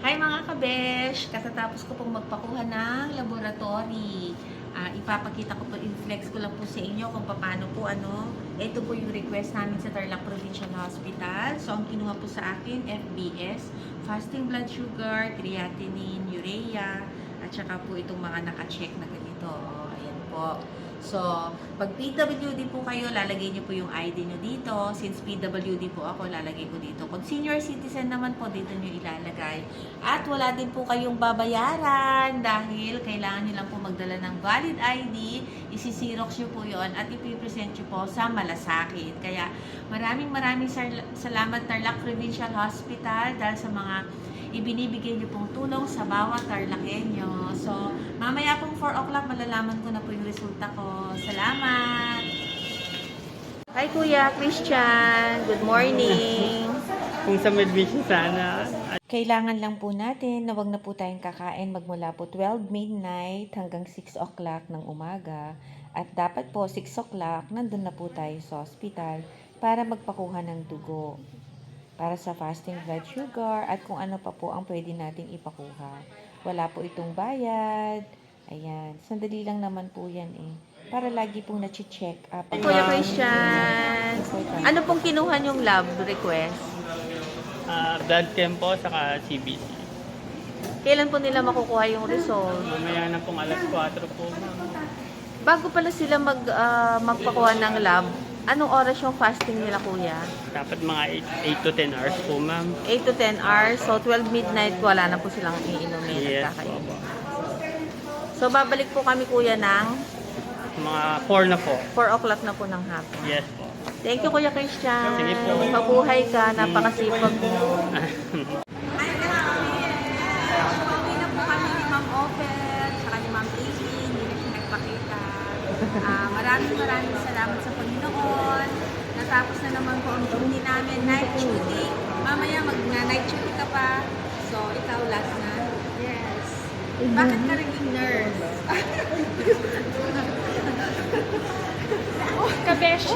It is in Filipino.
Hi mga kabesh! Katatapos ko pong magpakuha ng laboratory. Ipapakita ko po, i-flex ko lang po sa inyo kung paano po ito po yung request namin sa Tarlac Provincial Hospital. So, ang kinuha po sa akin, FBS, fasting blood sugar, creatinine, urea, at saka po itong mga naka-check na ganito. Ayan po. So, pag PWD po kayo, lalagay niyo po yung ID niyo dito. Since PWD po ako, lalagay ko dito. Pag senior citizen naman po, dito niyo ilalagay. At wala din po kayong babayaran dahil kailangan niyo lang po magdala ng valid ID. Isi-xerox niyo po yon at ipipresent niyo po sa malasakit. Kaya maraming salamat Tarlac Provincial Hospital dahil sa mga ibinibigay niyo pong tulong sa bawat Tarlacenyo. So, mamaya pong 4 o'clock, malalaman ko na po yung resulta ko. Salamat! Hi Kuya Christian! Good morning! Kung sa Medvision sana. Kailangan lang po natin na wag na po tayong kakain magmula po 12 midnight hanggang 6 o'clock ng umaga. At dapat po 6 o'clock, nandun na po tayo sa hospital para magpakuha ng dugo. Para sa fasting blood sugar at kung ano pa po ang pwede nating ipakuha. Wala po itong bayad. Ayan. Sandali lang naman po yan eh. Para lagi pong na-check up. Kuya Christian, ano pong kinuha yung lab request? Blood chem po, saka CBC. Kailan po nila makukuha yung result? Mamaya na pong alas 4 po. Bago pala sila magpakuha ng lab, anong oras yung fasting nila kuya? Dapat mga 8 to 10 hours po, ma'am. 8 to 10 hours. So 12 midnight, wala na po silang iinumin Yes, at kakainin. So babalik po kami kuya ng Mga 4 na po. 4 o'clock na po ng hapon. Yes po. Thank you Kuya Christian. Sige po. Mabuhay ka, napakasipag mo. Pauwi na po kami ni Ma'am Oper, saka ni Ma'am Amy, hindi na siya nagpakita. Maraming salamat sa Panginoon. Natapos na naman po ang duty namin, night duty. Mamaya mag-night duty ka pa. So, ikaw last na. Yes. Bakit ka naging nurse? Kabesh.